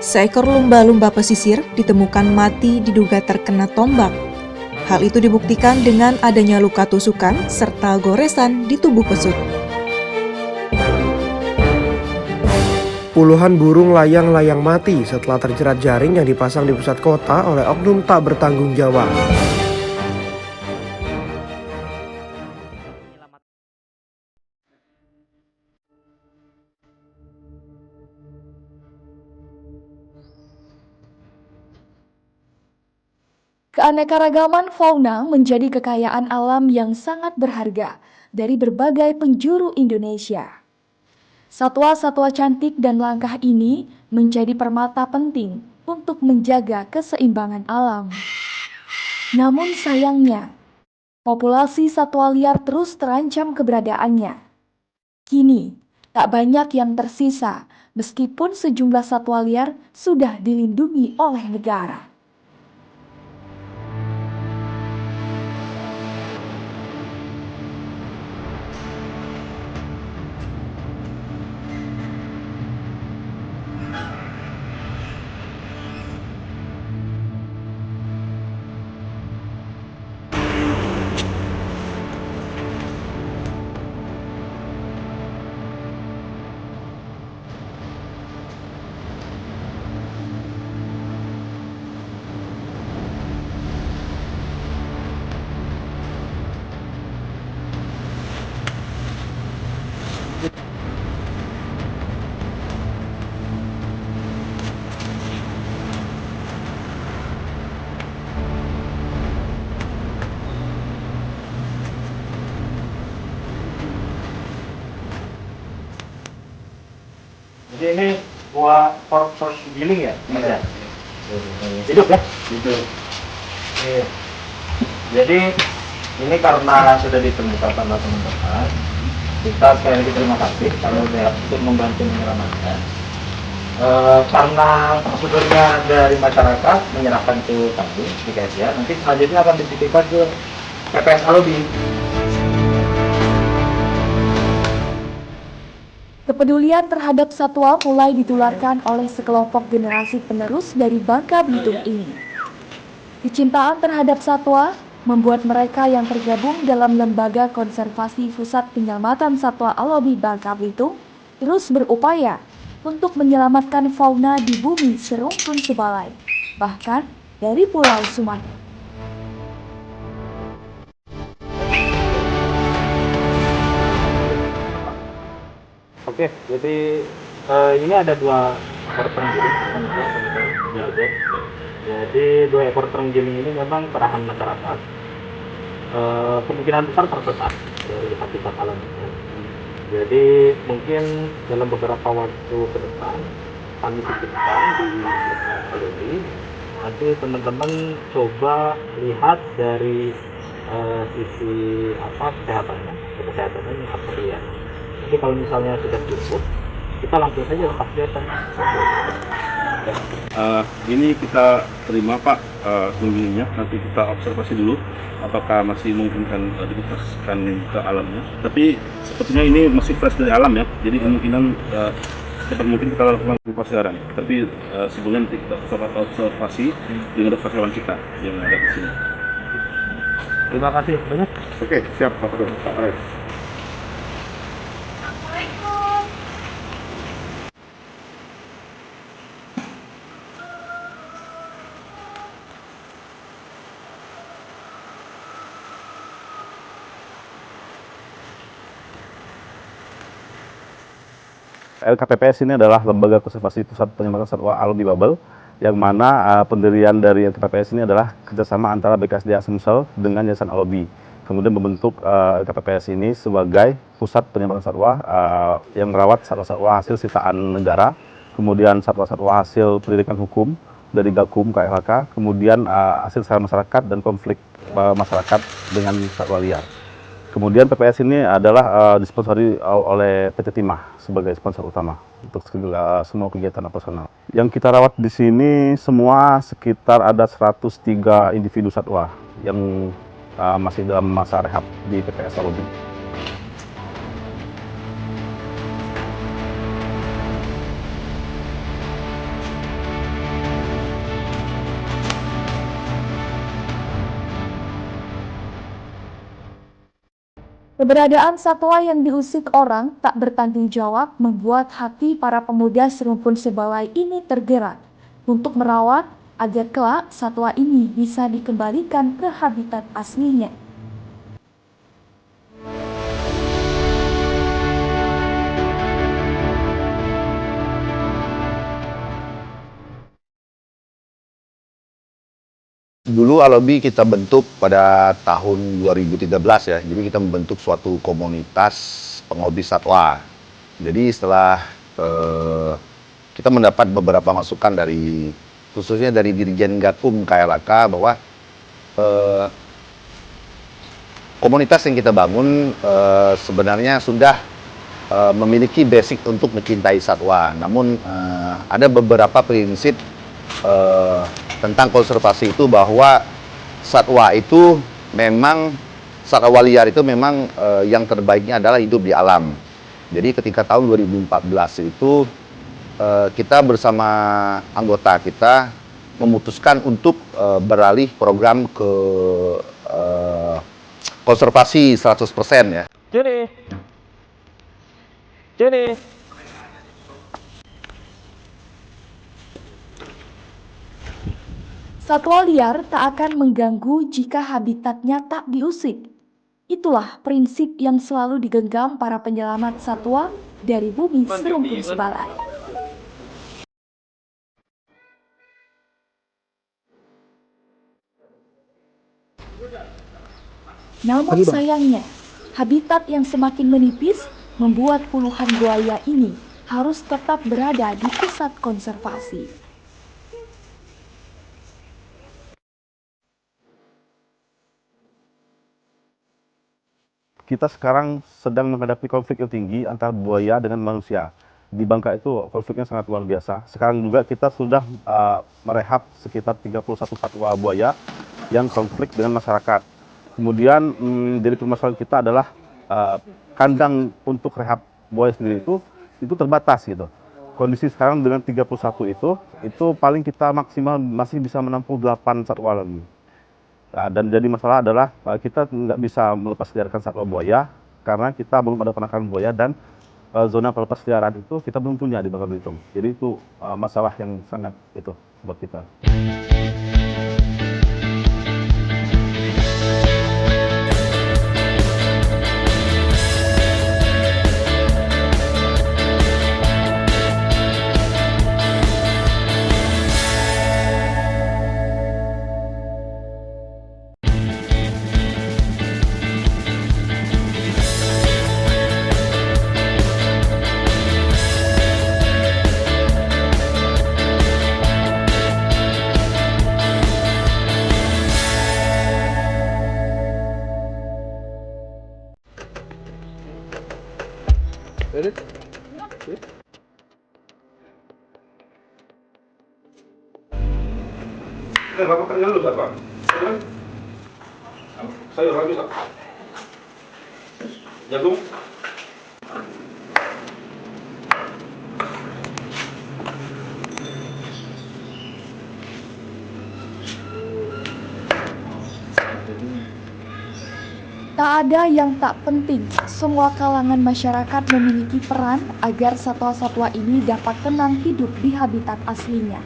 Seekor lumba-lumba pesisir ditemukan mati diduga terkena tombak. Hal itu dibuktikan dengan adanya luka tusukan serta goresan di tubuh pesut. Puluhan burung layang-layang mati setelah terjerat jaring yang dipasang di pusat kota oleh oknum tak bertanggung jawab. Keanekaragaman fauna menjadi kekayaan alam yang sangat berharga dari berbagai penjuru Indonesia. Satwa-satwa cantik dan langka ini menjadi permata penting untuk menjaga keseimbangan alam. Namun sayangnya, populasi satwa liar terus terancam keberadaannya. Kini, tak banyak yang tersisa meskipun sejumlah satwa liar sudah dilindungi oleh negara. Jadi ini buah for giling ya? Iya. Hidup ya? Hidup. Iya. Jadi ini karena sudah ditemukan sama teman-teman, kita sekali lagi terima kasih kalau udah untuk membantu menyelamatkan. Karena prosedurnya dari masyarakat menyerahkan ke kami di KSA, nanti selanjutnya akan dititipkan ke PPS Alobi. Kepedulian terhadap satwa mulai ditularkan oleh sekelompok generasi penerus dari Bangka Belitung ini. Kecintaan terhadap satwa membuat mereka yang tergabung dalam Lembaga Konservasi Pusat Penyelamatan Satwa Alobi Bangka Belitung terus berupaya untuk menyelamatkan fauna di bumi serumpun sebalai, bahkan dari Pulau Sumatera. Oke, jadi ini ada dua ekor terenggiling. Jadi dua ekor terenggiling ini memang perahan masyarakat. Kemungkinan besar tersesat dari habitat alamnya. Jadi mungkin dalam beberapa waktu ke depan kami titipkan di Alobi. Nanti teman-teman coba lihat dari sisi kesehatannya ini seperti ya. Jadi kalau misalnya sudah cukup, kita langsung saja lepas biasa. Ini kita terima Pak kunjungannya, nanti kita observasi dulu apakah masih memungkinkan dilepaskan ke alamnya. Tapi sepertinya ini masih fresh dari alam ya, jadi kemungkinan cepat mungkin kita lakukan pelepasan. Tapi sebelumnya nanti kita observasi dengan dokter hewan kita yang ada di sini. Terima kasih banyak. Oke, siap Pak Res. LKPPS ini adalah Lembaga Konservasi Pusat Penyelamatan Satwa Alobi Babel, yang mana pendirian dari LKPPS ini adalah kerjasama antara BKSDA Sumsel dengan Yayasan Alobi. Kemudian membentuk LKPPS ini sebagai pusat penyelamatan satwa yang merawat satwa-satwa hasil sitaan negara, kemudian satwa-satwa hasil pendidikan hukum dari Gakum KLHK, kemudian hasil usaha masyarakat dan konflik masyarakat dengan satwa liar. Kemudian PPS ini adalah disponsori oleh PT Timah sebagai sponsor utama untuk semua kegiatan operasional. Yang kita rawat di sini semua sekitar ada 103 individu satwa yang masih dalam masa rehab di PPS Alobi. Keberadaan satwa yang diusik orang tak bertanggung jawab membuat hati para pemuda serumpun Sebalai ini tergerak untuk merawat agar kelak satwa ini bisa dikembalikan ke habitat aslinya. Dulu Alobi kita bentuk pada tahun 2013 ya. Jadi kita membentuk suatu komunitas penghobi satwa. Jadi setelah kita mendapat beberapa masukan dari khususnya dari Dirjen Gakum KLHK bahwa komunitas yang kita bangun sebenarnya sudah memiliki basic untuk mencintai satwa. Namun ada beberapa prinsip tentang konservasi itu bahwa satwa itu memang satwa liar itu memang yang terbaiknya adalah hidup di alam. Jadi ketika tahun 2014 itu kita bersama anggota kita memutuskan untuk beralih program ke konservasi 100% ya. Jadi Satwa liar tak akan mengganggu jika habitatnya tak diusik. Itulah prinsip yang selalu digenggam para penyelamat satwa dari bumi serumpun Sebalai. Namun sayangnya, habitat yang semakin menipis membuat puluhan buaya ini harus tetap berada di pusat konservasi. Kita sekarang sedang menghadapi konflik yang tinggi antara buaya dengan manusia. Di Bangka itu konfliknya sangat luar biasa. Sekarang juga kita sudah merehab sekitar 31 satwa buaya yang konflik dengan masyarakat. Kemudian dari permasalahan kita adalah kandang untuk rehab buaya sendiri itu terbatas gitu. Kondisi sekarang dengan 31 itu paling kita maksimal masih bisa menampung 8 satwa lagi. Nah, dan jadi masalah adalah kita nggak bisa melepas liarkan satwa buaya karena kita belum ada penangkaran buaya dan zona pelepas liaran itu kita belum punya di Bangka Belitung. Jadi itu masalah yang sangat itu buat kita. Bapak kerja dulu, Pak. Sayur lagi, Pak. Jagung. Tak ada yang tak penting, semua kalangan masyarakat memiliki peran agar satwa-satwa ini dapat tenang hidup di habitat aslinya.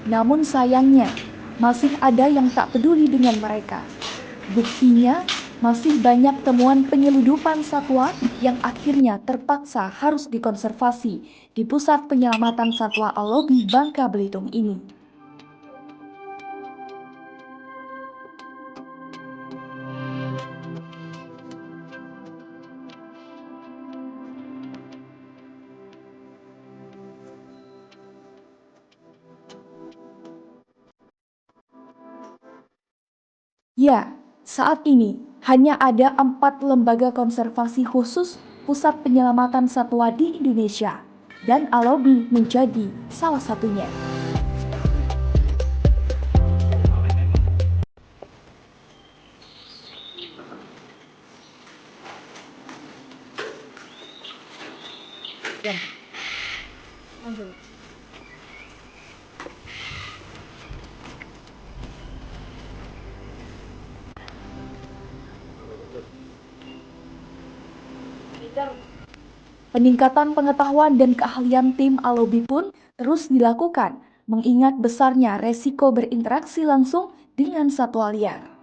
Namun sayangnya, masih ada yang tak peduli dengan mereka. Buktinya, masih banyak temuan penyeludupan satwa yang akhirnya terpaksa harus dikonservasi di Pusat Penyelamatan Satwa Alobi Bangka Belitung ini. Ya, saat ini hanya ada 4 lembaga konservasi khusus pusat penyelamatan satwa di Indonesia, dan Alobi menjadi salah satunya. Peningkatan pengetahuan dan keahlian tim Alobi pun terus dilakukan, mengingat besarnya resiko berinteraksi langsung dengan satwa liar.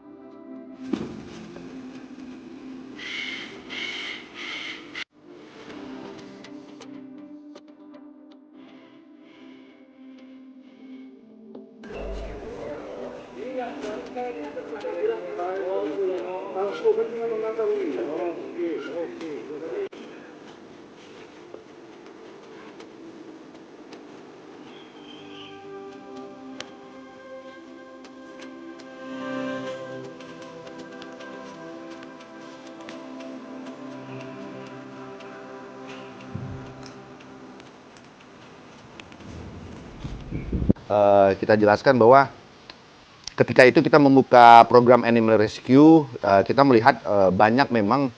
Kita jelaskan bahwa ketika itu kita membuka program Animal Rescue, kita melihat banyak memang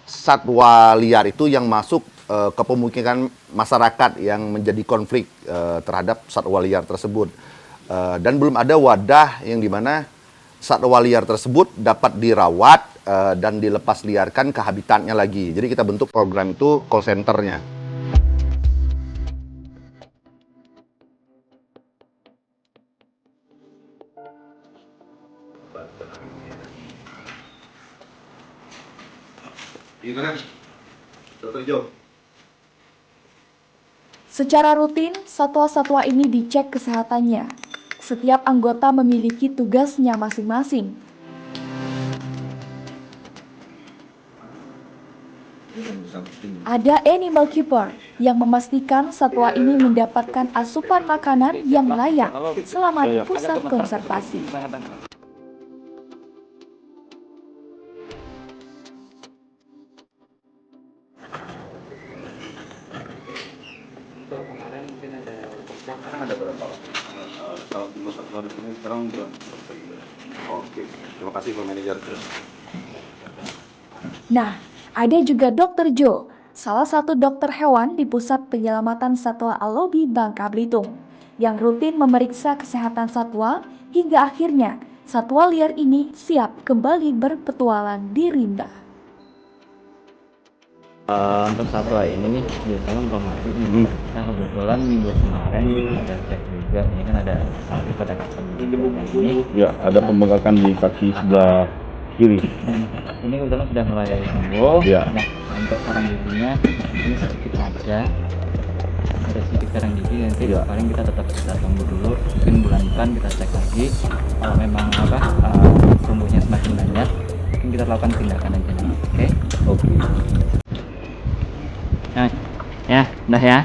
satwa liar itu yang masuk ke pemukiman masyarakat yang menjadi konflik terhadap satwa liar tersebut. Dan belum ada wadah yang dimana satwa liar tersebut dapat dirawat dan dilepas liarkan ke habitatnya lagi. Jadi kita bentuk program itu call centernya. Secara rutin, satwa-satwa ini dicek kesehatannya. Setiap anggota memiliki tugasnya masing-masing. Ada animal keeper yang memastikan satwa ini mendapatkan asupan makanan yang layak selama di pusat konservasi. Ada berapa? Kalau di satu hari ini sekarang oke, terima kasih Pak Manajer. Nah, ada juga Dr. Joe, salah satu dokter hewan di Pusat Penyelamatan Satwa Alobi Bangka Belitung, yang rutin memeriksa kesehatan satwa hingga akhirnya satwa liar ini siap kembali berpetualang di rimba. Untuk satwa ini nih biasanya informasi nah kebetulan minggu kemarin ada cek juga, ini kan ada sapi pada kakak ini Ya, ada pembengkakan di kaki sebelah kiri. ini kebetulan sudah mulai sembuh. Ya. Nah, untuk sarang giginya ini sedikit ada sedikit sarang gigi, nanti paling kita tetap kita tunggu dulu, mungkin bulan depan kita cek lagi. Kalau memang tumbuhnya semakin banyak, mungkin kita lakukan tindakan aja nih. Oke. Nah, ya, udah ya.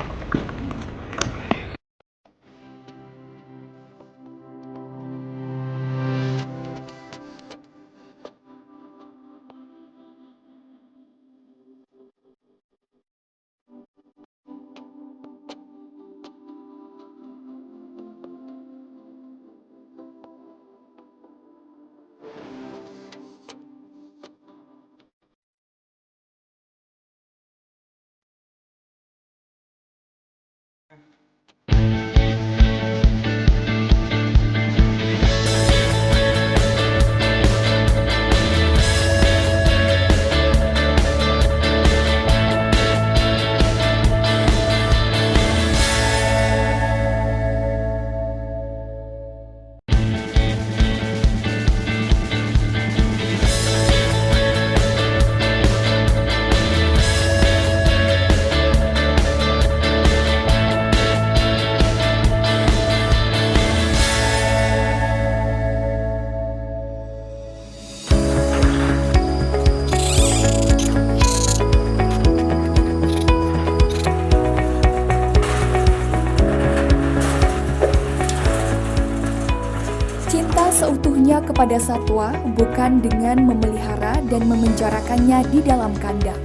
Seutuhnya kepada satwa bukan dengan memelihara dan memenjarakannya di dalam kandang.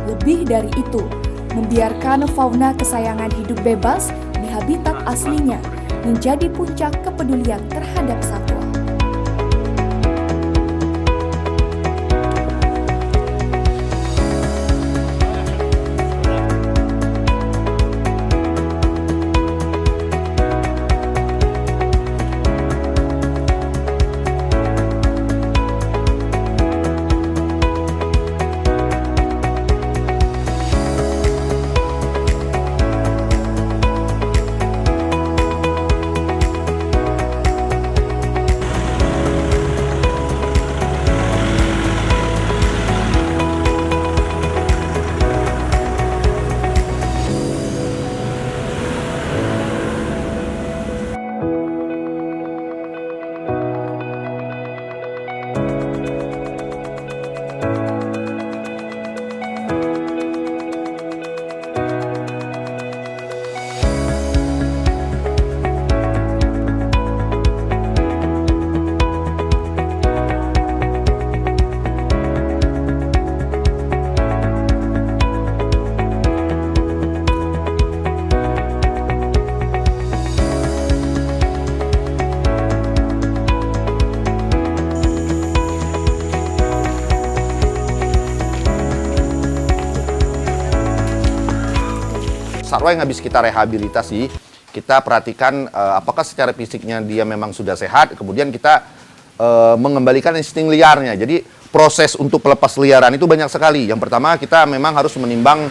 Lebih dari itu, membiarkan fauna kesayangan hidup bebas di habitat aslinya menjadi puncak kepedulian terhadap satwa. Satwa yang habis kita rehabilitasi, kita perhatikan apakah secara fisiknya dia memang sudah sehat, kemudian kita mengembalikan insting liarnya. Jadi proses untuk pelepas liaran itu banyak sekali. Yang pertama, kita memang harus menimbang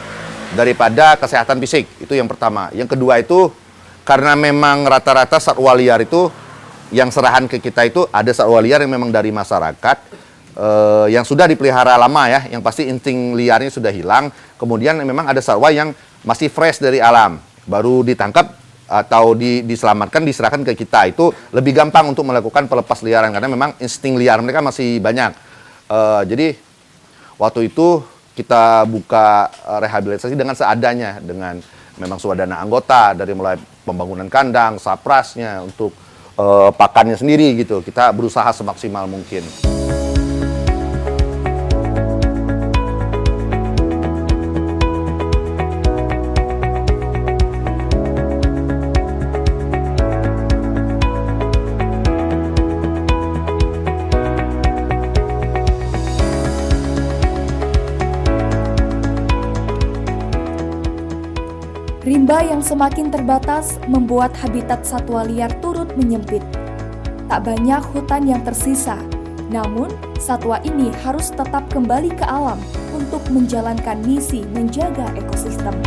daripada kesehatan fisik, itu yang pertama. Yang kedua itu, karena memang rata-rata satwa liar itu yang serahan ke kita itu ada satwa liar yang memang dari masyarakat, yang sudah dipelihara lama ya, yang pasti insting liarnya sudah hilang. Kemudian memang ada satwa yang masih fresh dari alam, baru ditangkap atau diselamatkan, diserahkan ke kita. Itu lebih gampang untuk melakukan pelepas liaran karena memang insting liar mereka masih banyak. Jadi waktu itu kita buka rehabilitasi dengan seadanya, dengan memang swadana anggota, dari mulai pembangunan kandang, saprasnya, untuk pakannya sendiri gitu. Kita berusaha semaksimal mungkin. Rimba yang semakin terbatas membuat habitat satwa liar turut menyempit. Tak banyak hutan yang tersisa, namun satwa ini harus tetap kembali ke alam untuk menjalankan misi menjaga ekosistem.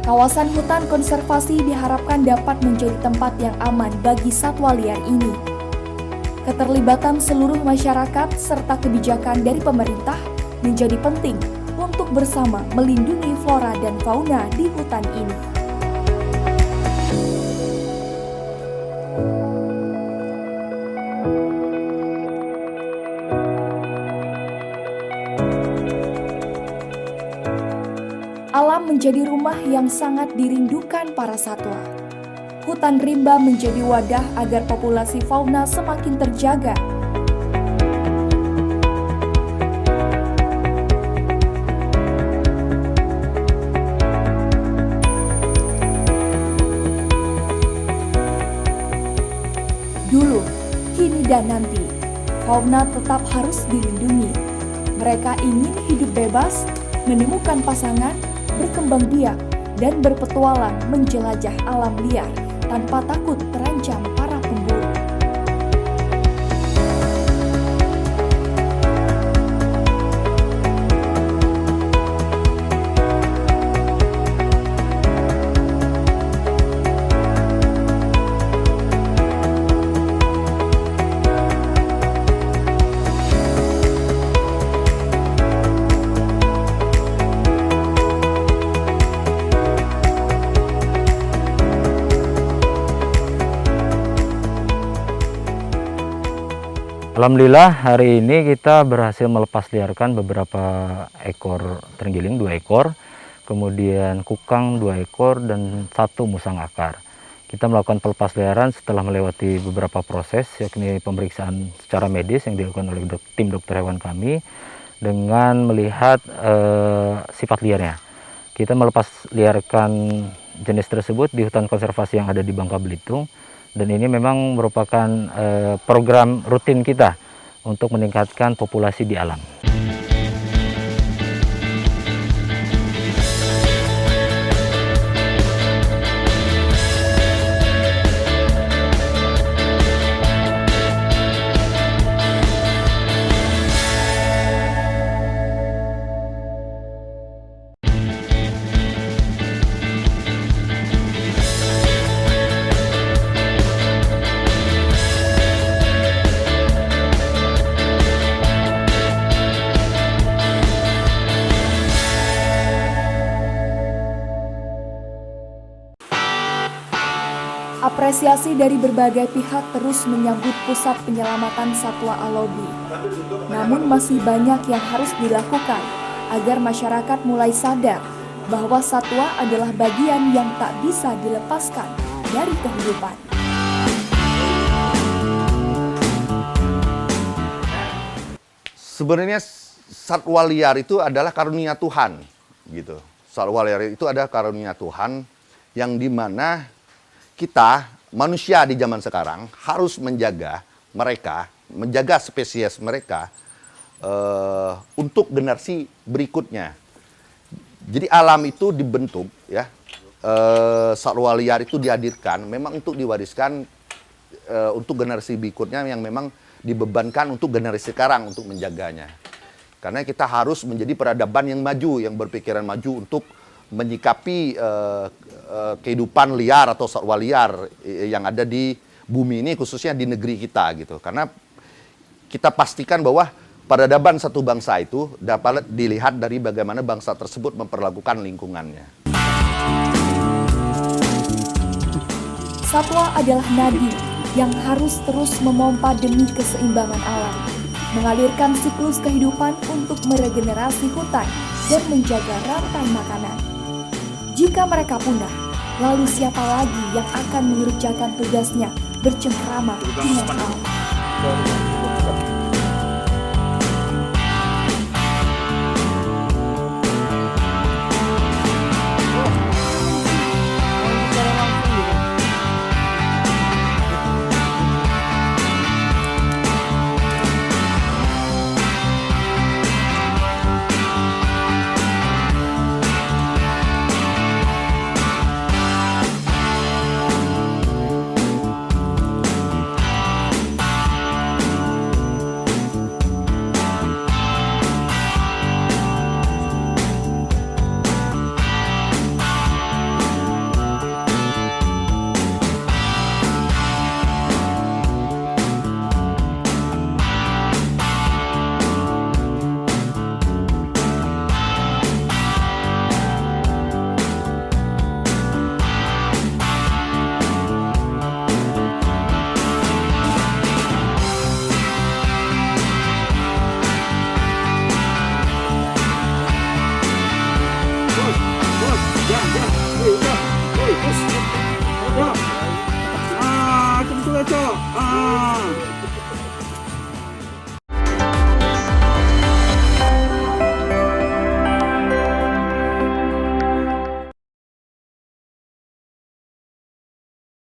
Kawasan hutan konservasi diharapkan dapat menjadi tempat yang aman bagi satwa liar ini. Keterlibatan seluruh masyarakat serta kebijakan dari pemerintah menjadi penting untuk bersama melindungi flora dan fauna di hutan ini. Alam menjadi rumah yang sangat dirindukan para satwa. Hutan rimba menjadi wadah agar populasi fauna semakin terjaga. Dulu, kini dan nanti, fauna tetap harus dilindungi. Mereka ingin hidup bebas, menemukan pasangan, berkembang biak, dan berpetualang menjelajah alam liar tanpa takut terancam para pemburu. Alhamdulillah hari ini kita berhasil melepas liarkan beberapa ekor terenggiling, 2 ekor, kemudian kukang 2 ekor, dan 1 musang akar. Kita melakukan pelepas liaran setelah melewati beberapa proses, yakni pemeriksaan secara medis yang dilakukan oleh tim dokter hewan kami dengan melihat sifat liarnya. Kita melepas liarkan jenis tersebut di hutan konservasi yang ada di Bangka Belitung. Dan ini memang merupakan program rutin kita untuk meningkatkan populasi di alam. Apresiasi dari berbagai pihak terus menyambut pusat penyelamatan satwa alobi. Namun masih banyak yang harus dilakukan agar masyarakat mulai sadar bahwa satwa adalah bagian yang tak bisa dilepaskan dari kehidupan. Sebenarnya satwa liar itu adalah karunia Tuhan, gitu. Satwa liar itu adalah karunia Tuhan yang dimana kita, manusia di zaman sekarang, harus menjaga mereka, menjaga spesies mereka untuk generasi berikutnya. Jadi alam itu dibentuk, ya, satwa liar itu dihadirkan memang untuk diwariskan untuk generasi berikutnya yang memang dibebankan untuk generasi sekarang untuk menjaganya. Karena kita harus menjadi peradaban yang maju, yang berpikiran maju untuk menyikapi kehidupan liar atau satwa liar yang ada di bumi ini, khususnya di negeri kita gitu. Karena kita pastikan bahwa peradaban satu bangsa itu dapat dilihat dari bagaimana bangsa tersebut memperlakukan lingkungannya. Satwa adalah nadi yang harus terus memompa demi keseimbangan alam, mengalirkan siklus kehidupan untuk meregenerasi hutan dan menjaga rantai makanan. Jika mereka punah, lalu siapa lagi yang akan mengerjakan tugasnya bercengkrama dengan alam?